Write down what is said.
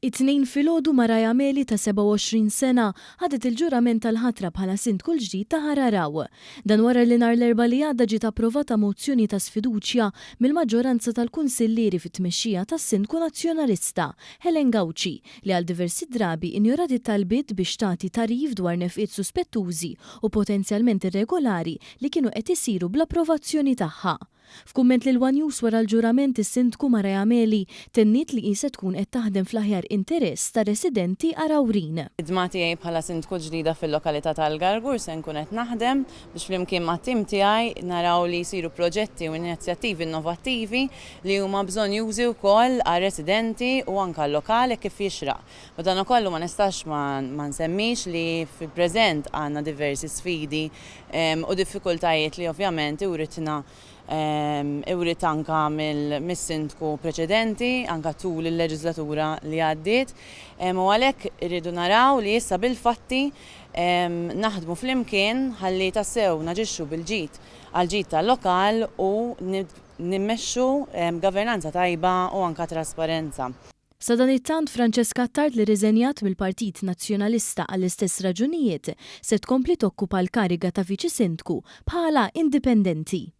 It-tnejn filgħodu Mara Jameli ta' 27 sena ħadet il-ġurament tal-ħatra bħala sindku l-ġdid ta' Ħararaw. Dan wara li nhar l-erbgħa li għadda ġiet approvata mozzjoni ta' sfiduċja mill-maġġoranza tal-kunsillieri fit-tmexxija tas-Sindku Nazzjonalista Helen Gawci li għal diversi drabi injorat it-talbiet biex tagħti tarif dwar nefqiet suspettużi u potenzjalment irregolari li kienu qed isiru bl-approvazzjoni tagħha. F'kumment lil One News wara l-ġurament is-Sindku Mara Jameli tenniet li qiset tkun qed taħdem fl-aħjar interess ta' residenti Arawrin. Id-dma tiegħi bħala sindku ġdida fil-lokalità tal-Gargur se nkun qed naħdem biex flimkien mat-tim tiegħi naraw li jsiru proġetti u inizjattivi innovattivi li huma bżonn jużi wkoll għar-residenti u anke lokali kif jixraq. U dan ukoll ma nistax ma nsemmix li fil-preżent għandna diversi sfidi u diffikultajiet li ovvjament uritna Ewrit anka mis-sindku preċedenti, anka tul il-leġislatura li għaddiet, u għalhekk irridu naraw li issa bil-fatti naħdmu flimkien ħalli tassew naġixxu bil-ġid għal-ġid tal-lokal u nimmexxu governanza tajba u anka trasparenza. Sa dan it-tant Franceska Attard li riżenjat mill-Partit Nazzjonalista għall-istess raġunijiet se tkompli tokkupa l-kariga ta' viċi sindku bħala indipendenti.